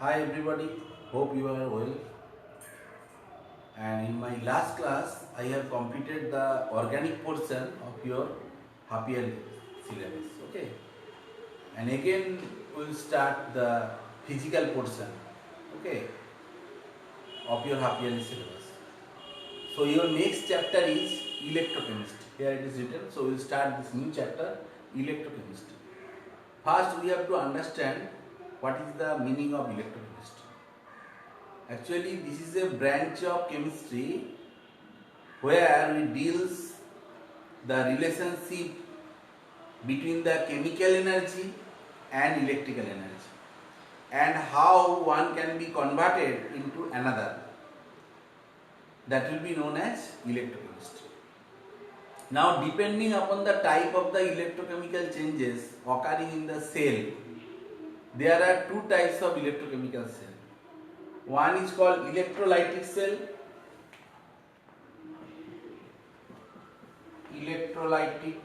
Hi everybody, hope you are well. And in my last class, I have completed the organic portion of your half yearly syllabus. Okay, and again we will start the physical portion. Okay, of your half yearly syllabus. So your next chapter is electrochemistry. Here it is written. So we will start this new chapter, electrochemistry. First, we have to understand what is the meaning of electrochemistry. Actually, this is a branch of chemistry where we deals the relationship between the chemical energy and electrical energy and how one can be converted into another. That will be known as electrochemistry. Now, depending upon the type of the electrochemical changes occurring in the cell, there are two types of electrochemical cell. One is called electrolytic cell. Electrolytic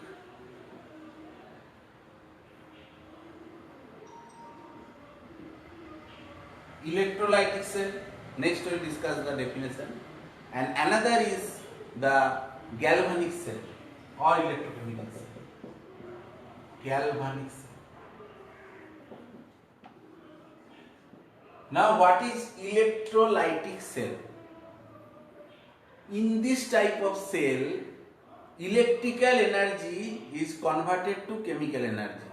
cell. Next we will discuss the definition. And another is the galvanic cell or electrochemical cell. Galvanic cell. Now, what is electrolytic cell? In this type of cell, electrical energy is converted to chemical energy,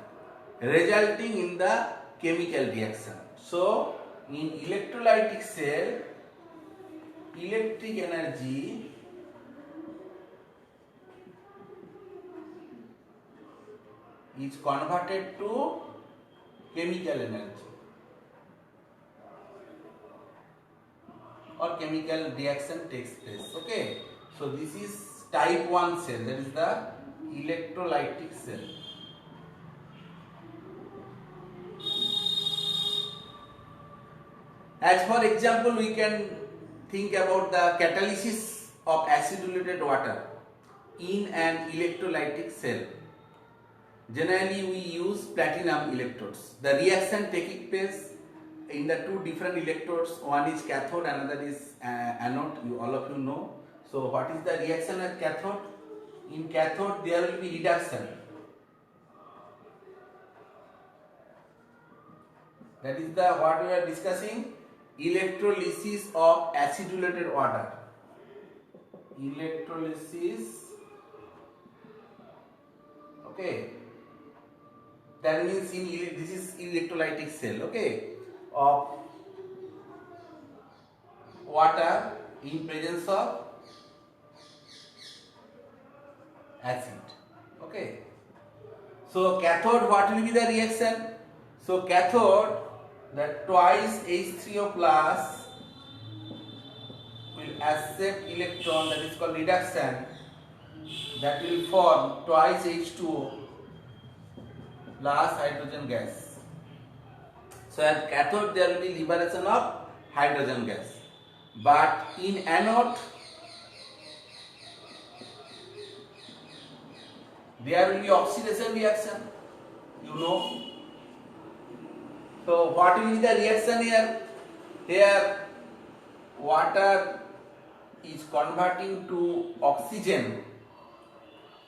resulting in the chemical reaction. So, in electrolytic cell, electric energy is converted to chemical energy or chemical reaction takes place. Okay, so this is type 1 cell, that is the electrolytic cell. As for example, we can think about the catalysis of acidulated water in an electrolytic cell. Generally, we use platinum electrodes. The reaction taking place in the two different electrodes, one is cathode, another is anode, all of you know. So, what is the reaction at cathode? In cathode, there will be reduction. That is the what we are discussing, electrolysis of acidulated water. Electrolysis, okay. That means this is electrolytic cell, okay, of water in presence of acid. Okay. So cathode, what will be the reaction? So cathode, that twice H3O plus will accept electron, that is called reduction, that will form twice H2O plus hydrogen gas. So at cathode there will be liberation of hydrogen gas. But in anode there will be oxidation reaction, you know. So what will be the reaction here? Here water is converting to oxygen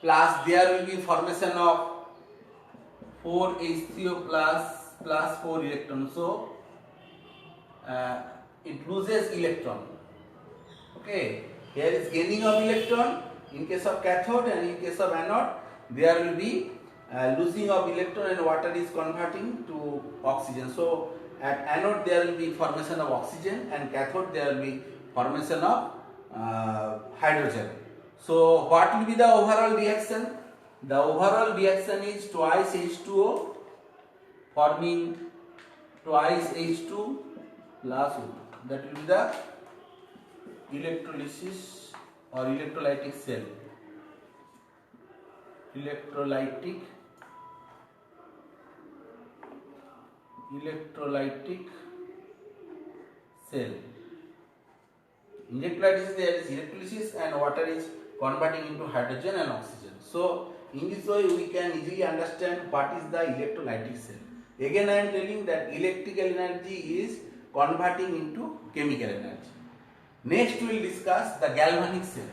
plus there will be formation of 4H3O plus 4 electrons. So it loses electron. Okay, here is gaining of electron in case of cathode, and in case of anode there will be losing of electron and water is converting to oxygen. So at anode there will be formation of oxygen and cathode there will be formation of hydrogen. So what will be the overall reaction? The overall reaction is twice H2O forming twice H2 plus O2. That will be the electrolysis or electrolytic cell. Electrolytic cell. In electrolysis there is electrolysis and water is converting into hydrogen and oxygen. So in this way we can easily understand what is the electrolytic cell. Again I am telling that electrical energy is converting into chemical energy. Next we will discuss the galvanic cell.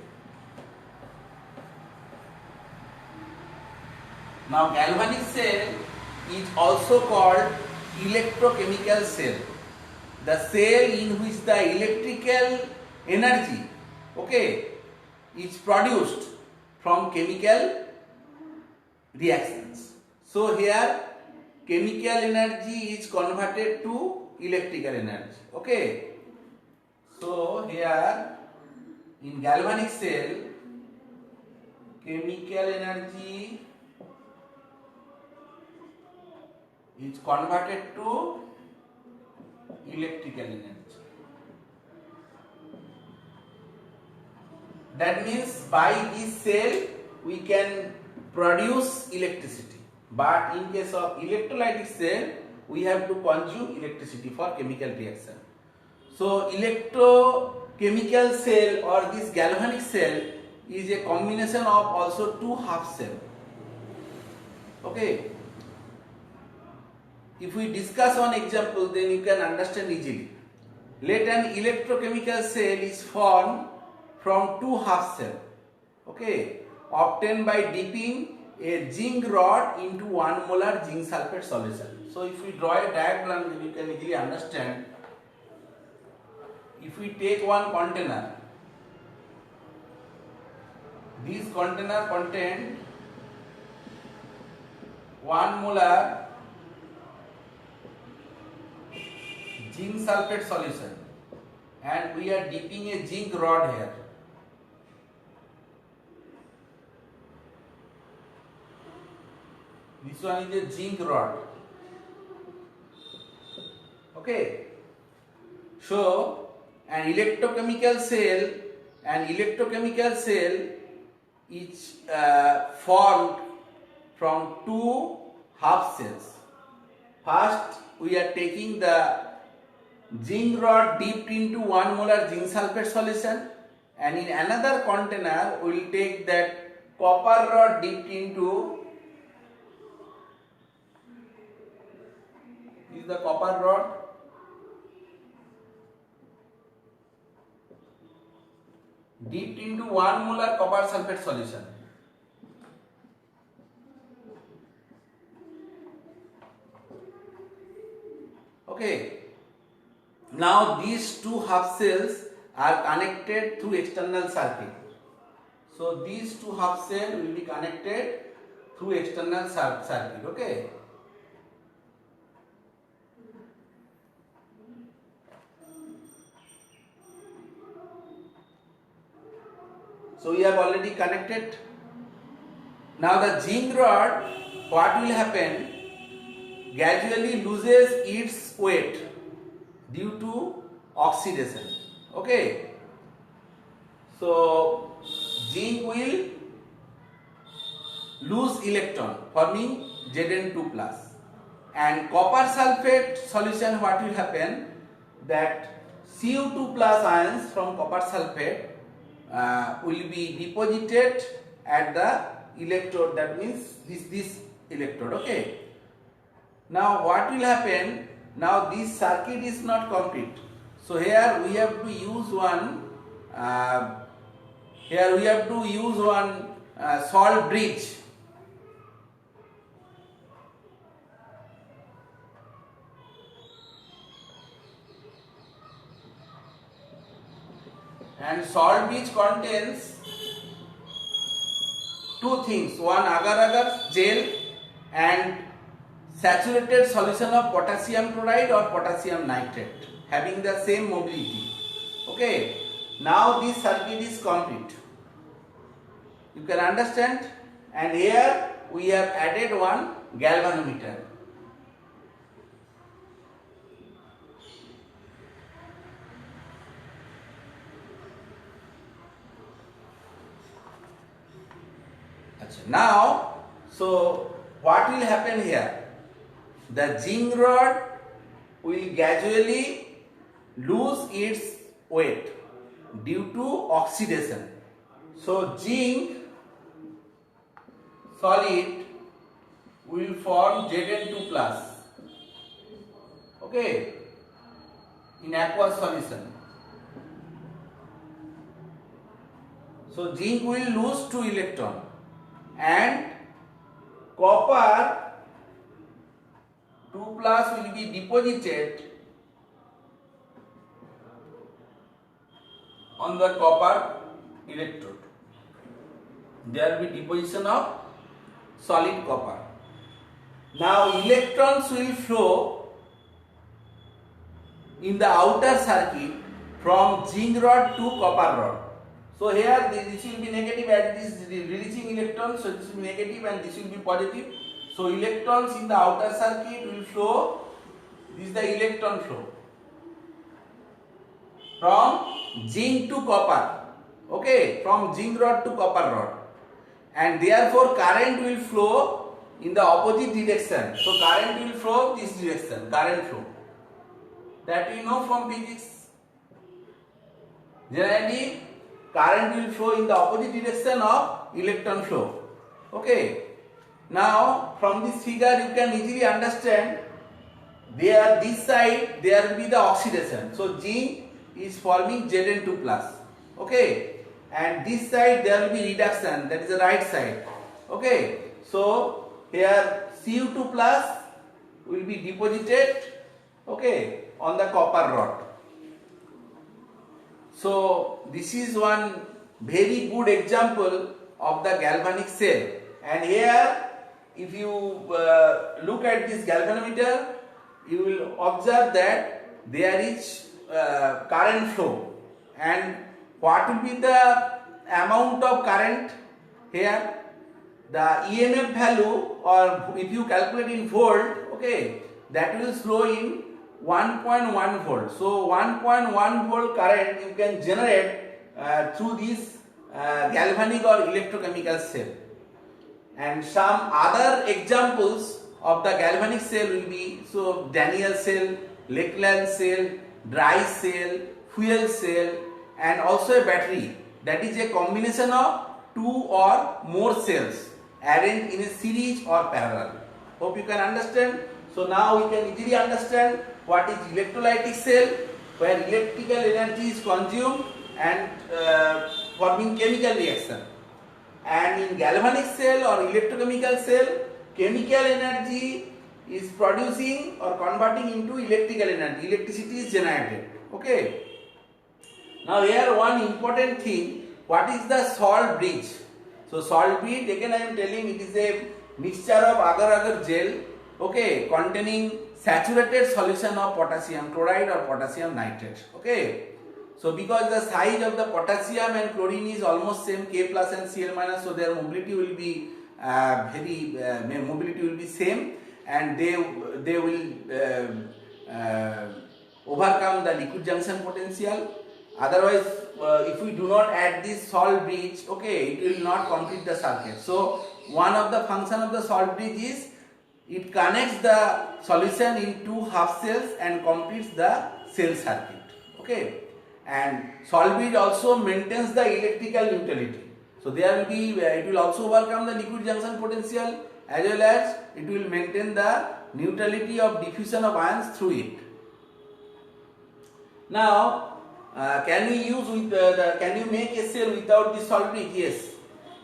Now galvanic cell is also called electrochemical cell. The cell in which the electrical energy, okay, is produced from chemical reactions. So here chemical energy is converted to electrical energy. Okay. So here in galvanic cell, chemical energy is converted to electrical energy. That means by this cell we can produce electricity. But in case of electrolytic cell, we have to consume electricity for chemical reaction. So electrochemical cell or this galvanic cell is a combination of also two half cell. Okay. If we discuss one example, then you can understand easily. Let an electrochemical cell is formed from two half cell, okay, obtained by dipping a zinc rod into 1 molar zinc sulfate solution. So if we draw a diagram, then you can easily understand. If we take one container, this container contains 1 molar zinc sulfate solution and we are dipping a zinc rod here. This one is a zinc rod. Okay. So an electrochemical cell is formed from two half cells. First we are taking the zinc rod dipped into 1 molar zinc sulfate solution, and in another container we will take that copper rod dipped into, this is the copper rod, dipped into 1 molar copper sulfate solution. Okay. Now these two half cells are connected through external circuit. So these two half cells will be connected through external circuit. Okay. So we have already connected. Now the zinc rod, what will happen? Gradually loses its weight due to oxidation. Okay. So zinc will lose electron forming Zn2 plus, and copper sulfate solution, what will happen, that Cu2 plus ions from copper sulfate will be deposited at the electrode, that means this electrode. Okay. Now what will happen? Now this circuit is not complete. So here we have to use one salt bridge. And salt bridge contains two things, one agar-agar gel and saturated solution of potassium chloride or potassium nitrate having the same mobility. Okay. Now this circuit is complete. You can understand. And here we have added one galvanometer. Now, so what will happen here? The zinc rod will gradually lose its weight due to oxidation. So zinc solid will form Zn2 plus. Okay. in aqueous solution. So zinc will lose 2 electron and copper 2 plus will be deposited on the copper electrode. There will be deposition of solid copper. Now electrons will flow in the outer circuit from zinc rod to copper rod. So here this will be negative and this is releasing electrons, so this will be negative and this will be positive. So electrons in the outer circuit will flow, this is the electron flow from zinc to copper, okay, from zinc rod to copper rod, and therefore current will flow in the opposite direction. So current will flow this direction, current flow, that we know from physics. Generally current will flow in the opposite direction of electron flow, okay. Now from this figure you can easily understand, there this side there will be the oxidation, so zinc is forming Zn2 plus, okay, and this side there will be reduction, that is the right side, okay. So here Cu2 plus will be deposited, okay, on the copper rod. So this is one very good example of the galvanic cell, and here if you look at this galvanometer, you will observe that there is current flow, and what will be the amount of current here? The EMF value, or if you calculate in volt, okay, that will flow in 1.1 volt. So 1.1 volt current you can generate through this galvanic or electrochemical cell. And some other examples of the galvanic cell will be, so Daniell cell, Lakeland cell, dry cell, fuel cell, and also a battery, that is a combination of 2 or more cells arranged in a series or parallel. Hope you can understand. So now we can easily understand what is electrolytic cell, where electrical energy is consumed and forming chemical reaction. And in galvanic cell or electrochemical cell, chemical energy is producing or converting into electrical energy. Electricity is generated. Okay. Now here one important thing, what is the salt bridge? So salt bridge, again I am telling, it is a mixture of agar-agar gel, okay, containing saturated solution of potassium chloride or potassium nitrate, okay. So because the size of the potassium and chlorine is almost same, K plus and Cl minus, so their mobility will be mobility will be same, and they will overcome the liquid junction potential. Otherwise, if we do not add this salt bridge, okay, it will not complete the circuit. So one of the function of the salt bridge is it connects the solution in 2 half cells and completes the cell circuit, okay. And salt bridge also maintains the electrical neutrality. So there will be, it will also overcome the liquid junction potential, as well as it will maintain the neutrality of diffusion of ions through it. Now, can we use with can you make a cell without the salt bridge? Yes.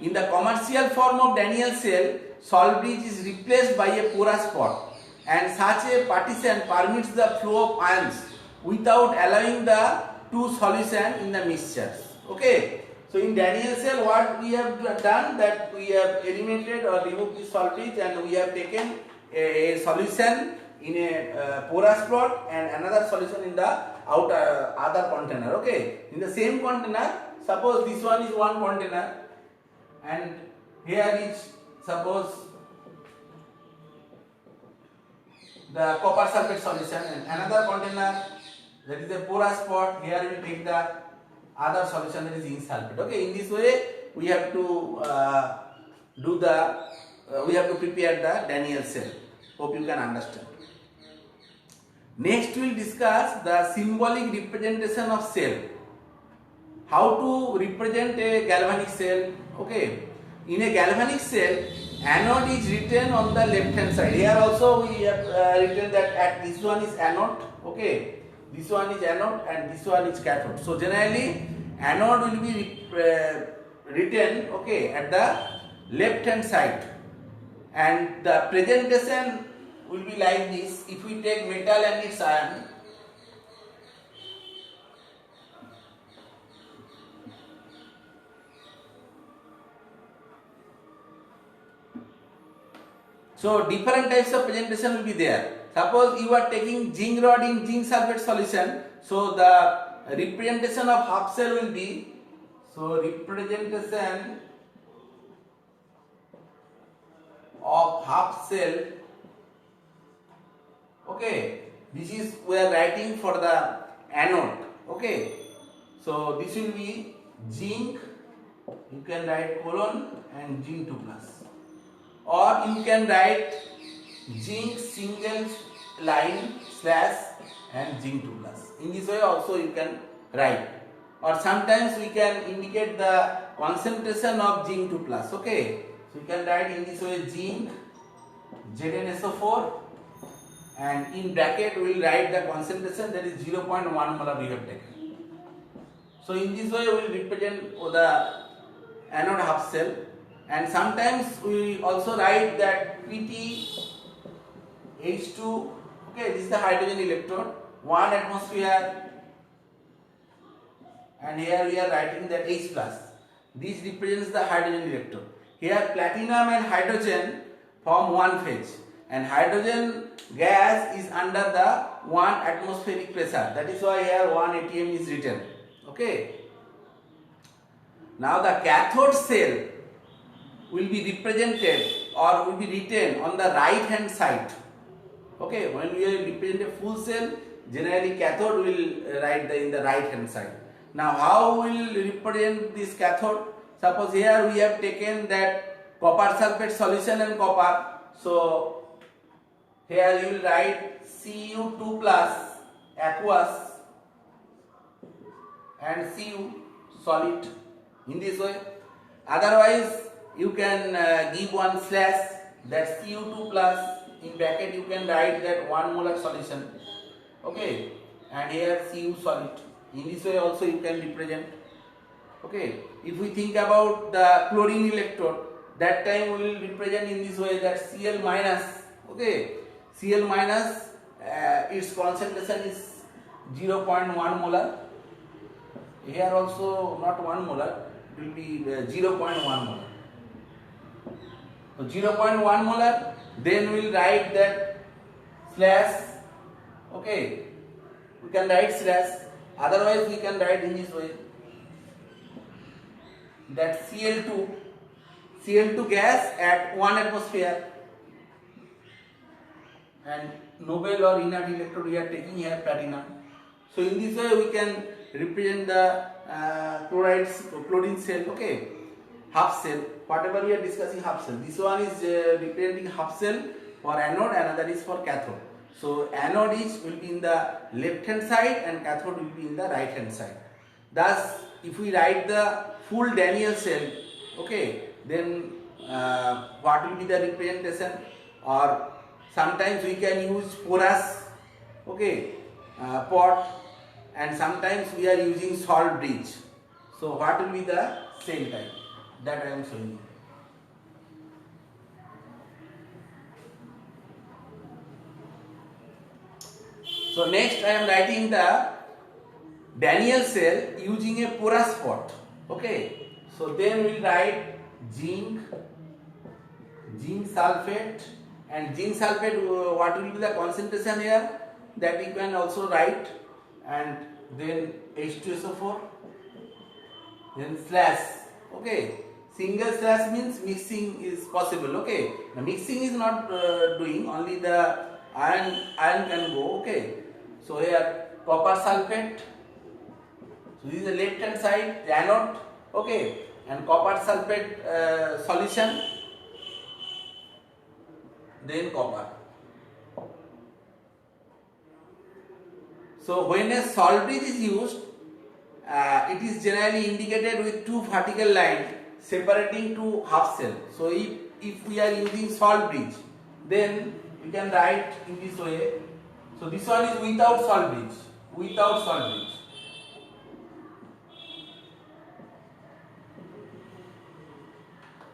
In the commercial form of Daniell cell, salt bridge is replaced by a porous pot, and such a partition permits the flow of ions without allowing the two solution in the mixtures. Okay. So in Daniell cell, what we have done, that we have eliminated or removed the salt bridge, and we have taken a solution in a porous pot and another solution in the outer other container. Okay. In the same container, suppose this one is one container, and here is suppose the copper sulfate solution, and another container, that is a porous pot, here we will take the other solution, that is zinc sulfate. Okay, in this way we have to we have to prepare the Daniell cell. Hope you can understand. Next we will discuss the symbolic representation of cell. How to represent a galvanic cell? Okay, in a galvanic cell, anode is written on the left hand side. Here also we have written that at this one is anode. Okay, This one is anode and this one is cathode. So generally anode will be written, okay, at the left hand side, and the presentation will be like this. If we take metal and its ion, so different types of presentation will be there. Suppose you are taking zinc rod in zinc sulfate solution, so the representation of half cell will be, so representation of half cell, okay, this is we are writing for the anode, okay, so this will be zinc, you can write colon and zinc 2 plus, or you can write zinc single line slash and zinc 2 plus. In this way also you can write, or sometimes we can indicate the concentration of zinc 2 plus, okay, so you can write in this way zinc ZnSO4, and in bracket we will write the concentration, that is 0.1 molar we have taken. So in this way we will represent the anode half cell, and sometimes we also write that PT H2, okay, this is the hydrogen electrode, 1 atmosphere, and here we are writing that H plus. This represents the hydrogen electrode. Here platinum and hydrogen form one phase, and hydrogen gas is under the 1 atmospheric pressure. That is why here 1 atm is written. Okay. Now the cathode cell will be represented or will be written on the right hand side. Okay, when we represent a full cell, generally cathode will write in the right hand side. Now how will represent this cathode? Suppose here we have taken that copper sulfate solution and copper. So here you will write Cu2 plus aqueous and Cu solid in this way. Otherwise you can give one slash, that Cu2 plus, in bracket you can write that 1 molar solution, okay, and here Cu solid. In this way also you can represent. Okay, if we think about the chlorine electrode, that time we will represent in this way, that Cl minus, okay, Cl minus, its concentration is 0.1 molar. Here also not 1 molar, it will be 0.1 molar. So 0.1 molar, then we will write that slash, okay, we can write slash, otherwise we can write in this way, that Cl2 gas at 1 atmosphere, and noble or inert electrode we are taking here platinum. So in this way we can represent the chlorine cell, okay, half cell, whatever we are discussing half cell. This one is representing half cell for anode, another is for cathode. So anode will be in the left hand side and cathode will be in the right hand side. Thus if we write the full Daniell cell, okay, then what will be the representation? Or sometimes we can use porous, okay, pot, and sometimes we are using salt bridge. So what will be the same type? That I am showing you. So next I am writing the Daniell cell using a porous pot. Okay. So then we will write zinc sulfate, and zinc sulfate, what will be the concentration here? That you can also write, and then H2SO4, then slash, okay. Single slash means mixing is possible, okay. The mixing is not doing, only the iron can go, okay. So here copper sulfate, so this is the left hand side, the anode, okay, and copper sulfate solution, then copper. So when a salt bridge is used, it is generally indicated with two vertical lines separating two half cell. So if we are using salt bridge, then we can write in this way. So this one is without salt bridge, without salt bridge.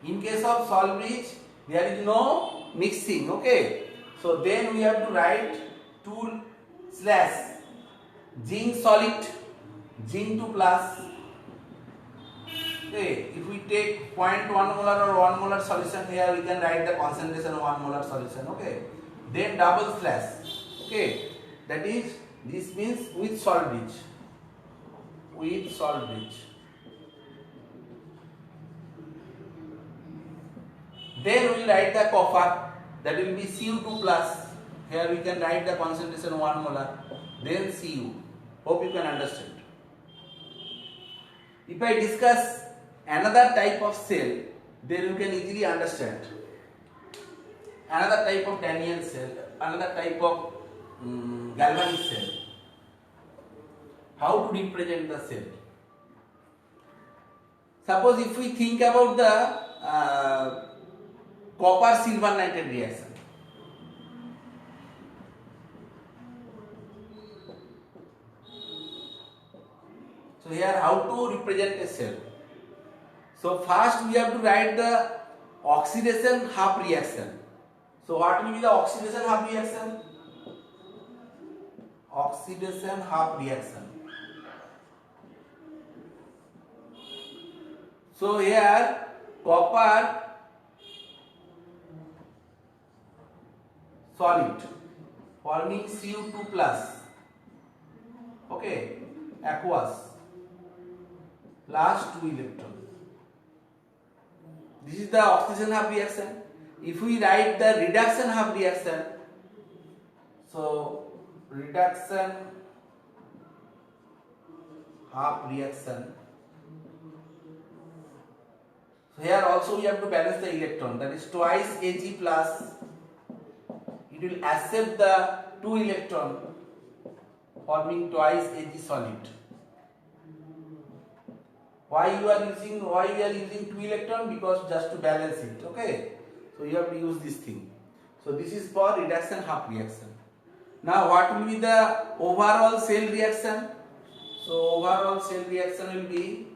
In case of salt bridge, there is no mixing, okay. So then we have to write 2 slash zinc solid, zinc 2 plus. Okay, if we take 0.1 molar or 1 molar solution here, we can write the concentration of 1 molar solution, okay. Then double slash, okay, that is, this means with salt bridge, with salt bridge. Then we will write the copper, that will be Cu2 plus. Here we can write the concentration 1 molar, then Cu. Hope you can understand. If I discuss another type of cell, then you can easily understand. Another type of Daniell cell, another type of galvanic cell. How to represent the cell? Suppose if we think about the copper silver nitrate reaction. So here how to represent a cell? So first we have to write the oxidation half reaction. So what will be the oxidation half reaction? Oxidation half reaction. So here copper solid forming Cu2 plus, okay, aqueous plus 2 electron. This is the oxidation half reaction. If we write the reduction half reaction, so reduction half reaction. So here also we have to balance the electron, that is twice Ag plus. It will accept the 2 electron forming twice Ag solid. Why we are using 2 electron? Because just to balance it, okay. So you have to use this thing. So this is for reduction half reaction. Now what will be the overall cell reaction? So overall cell reaction will be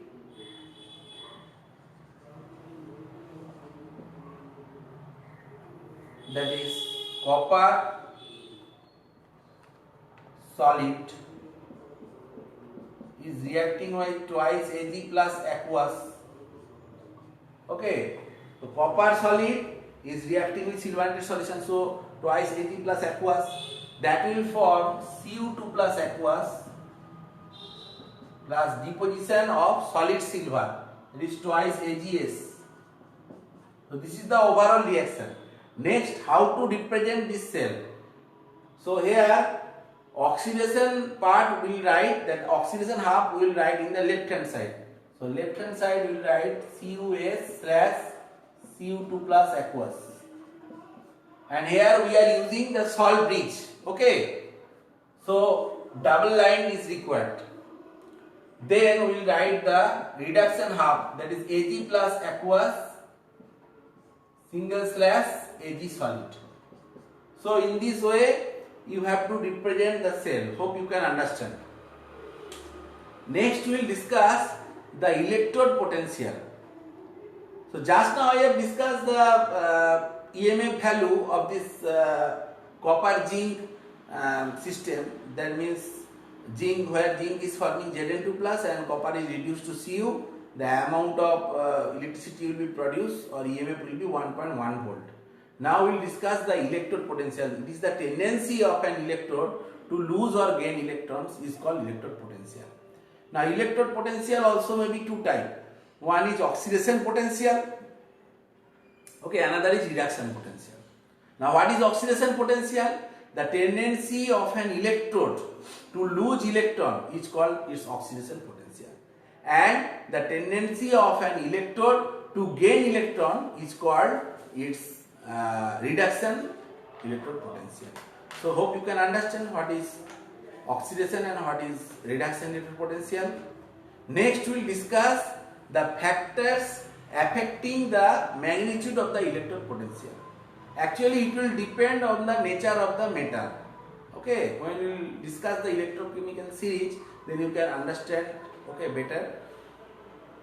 that is copper solid is reacting with twice Ag plus aqueous. Okay, so copper solid is reacting with silver nitrate solution, so twice Ag plus aqueous, that will form Cu2 plus aqueous plus deposition of solid silver, that is twice AgS. So this is the overall reaction. Next, how to represent this cell? So here oxidation part we will write, that oxidation half we will write in the left hand side. So left hand side we will write CuS slash Cu2 plus aqueous. And here we are using the salt bridge. Okay. So double line is required. Then we will write the reduction half, that is Ag plus aqueous single slash Ag solid. So in this way you have to represent the cell. Hope you can understand. Next we will discuss the electrode potential. So just now I have discussed the EMF value of this copper zinc system. That means zinc, where zinc is forming Zn2 plus and copper is reduced to Cu, the amount of electricity will be produced or EMF will be 1.1 volt. Now we will discuss the electrode potential. It is the tendency of an electrode to lose or gain electrons is called electrode potential. Now electrode potential also may be two types. One is oxidation potential, okay, another is reduction potential. Now what is oxidation potential? The tendency of an electrode to lose electron is called its oxidation potential, and the tendency of an electrode to gain electron is called its reduction electrode potential. So hope you can understand what is oxidation and what is reduction electrode potential. Next we will discuss the factors affecting the magnitude of the electrode potential. Actually it will depend on the nature of the metal. Okay, when we will discuss the electrochemical series, then you can understand better.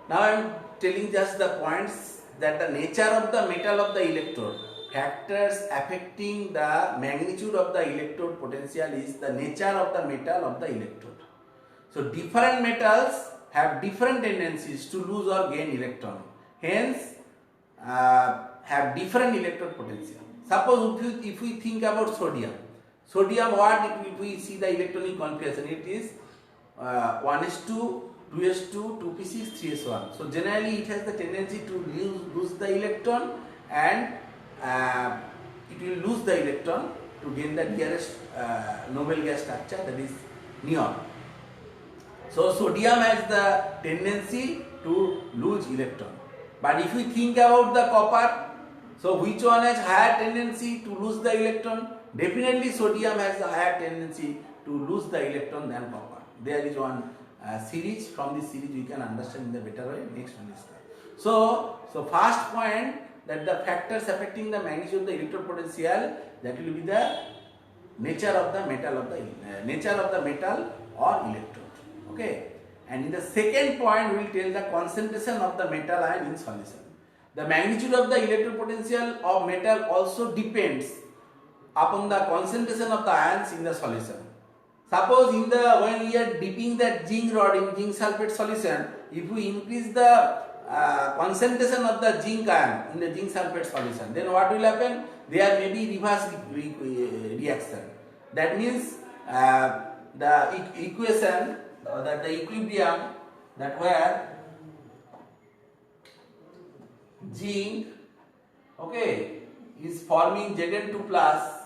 Now I am telling just the points that the nature of the metal of the electrode, factors affecting the magnitude of the electrode potential is the nature of the metal of the electrode. So different metals have different tendencies to lose or gain electron, hence have different electrode potential. Suppose if we think about sodium, what if we see the electronic configuration, it is 1s2, 2s2, 2p6, 3s1. So generally it has the tendency to lose the electron, and it will lose the electron to gain the nearest noble gas structure, that is neon. So sodium has the tendency to lose electron. But if we think about the copper, so which one has higher tendency to lose the electron? Definitely sodium has a higher tendency to lose the electron than copper. There is one series. From this series we can understand in the better way. Next one is that. So first point, that the factors affecting the magnitude of the electrode potential, that will be the nature of the metal or electrode. Okay. And in the second point, we will tell the concentration of the metal ion in solution. The magnitude of the electrode potential of metal also depends upon the concentration of the ions in the solution. Suppose when we are dipping the zinc rod in zinc sulfate solution, if we increase the concentration of the zinc ion in the zinc sulfate solution, then what will happen? There may be reverse reaction. That means the equation, that the equilibrium, that where zinc is forming Zn2 plus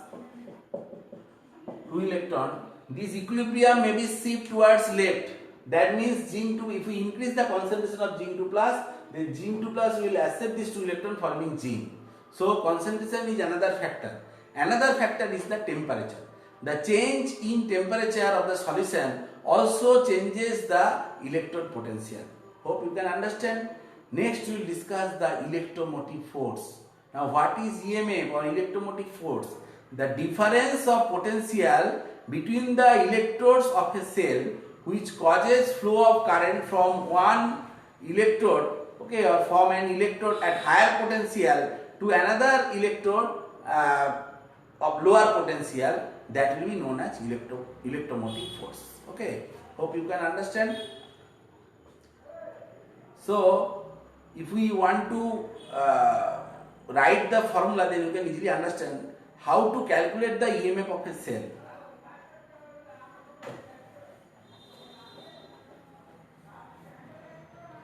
2 electron, this equilibrium may be shift towards left. That means zinc 2, if we increase the concentration of zinc 2 plus, then zinc 2 plus will accept this 2 electron forming zinc. So concentration is another factor. Another factor is the temperature. The change in temperature of the solution also changes the electrode potential. Hope you can understand. Next we will discuss the electromotive force. Now what is EMF or electromotive force? The difference of potential between the electrodes of a cell which causes flow of current from one electrode or from an electrode at higher potential to another electrode of lower potential, that will be known as electromotive force. Okay, hope you can understand. So if we want to write the formula, then you can easily understand how to calculate the EMF of a cell.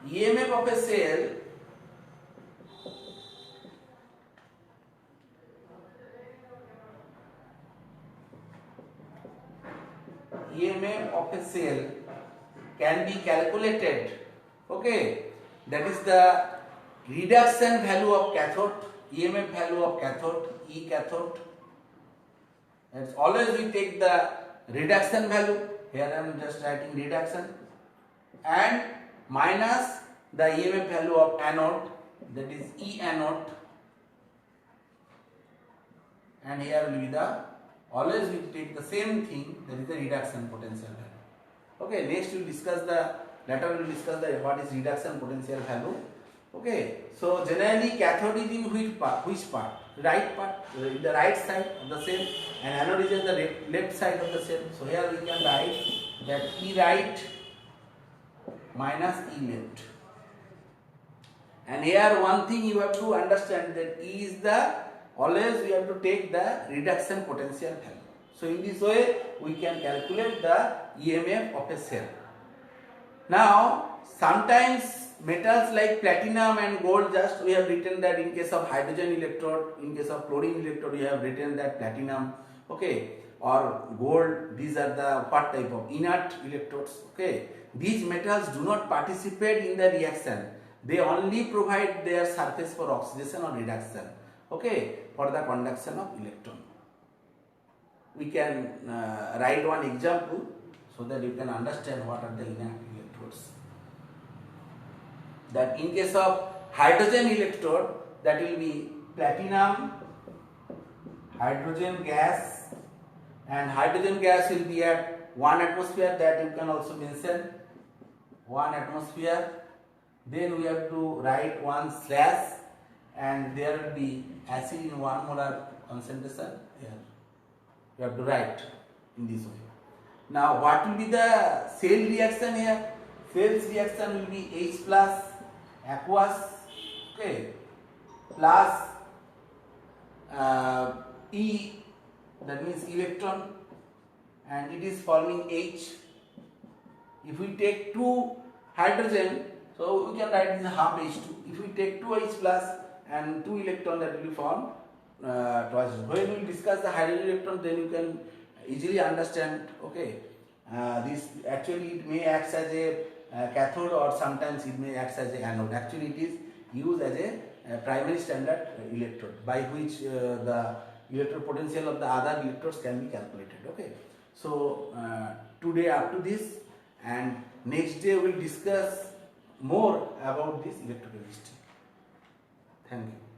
EMF of a cell can be calculated. Okay, that is the reduction value of cathode, EMF value of cathode, E cathode. That's always we take the reduction value. Here I am just writing reduction, and minus the EMF value of anode, that is E anode, and here will be the, always we take the same thing, that is the reduction potential value. Okay, next we will discuss what is reduction potential value. Okay, so generally cathode is in which part? Right part, in the right side of the cell, and anode is in the left side of the cell. So here we can write that E right minus E left. And here one thing you have to understand, that E is the, always we have to take the reduction potential value. So in this way we can calculate the EMF of a cell. Now sometimes metals like platinum and gold, just we have written that in case of hydrogen electrode, in case of chlorine electrode we have written that platinum, or gold, these are the what type of inert electrodes. These metals do not participate in the reaction, they only provide their surface for oxidation or reduction, for the conduction of electron. We can write one example so that you can understand what are the inert electrodes. That in case of hydrogen electrode, that will be platinum, hydrogen gas, and hydrogen gas will be at 1 atmosphere, that you can also mention 1 atmosphere. Then we have to write 1 slash, and there will be acid in 1 molar concentration here. You have to write in this way. Now what will be the cell reaction here? Cell's reaction will be H plus aqueous, okay, plus E, that means electron, and it is forming H. If we take 2 hydrogen, so we can write in half H2. If we take 2 H plus and 2 electron, that will be formed twice. When we discuss the hydrogen electron, then you can easily understand, okay, this actually it may act as a cathode, or sometimes it may act as a anode. Actually it is used as a primary standard electrode, by which the electrode potential of the other electrodes can be calculated, okay. So today up to this, and next day we will discuss more about this electrochemistry. Thank you.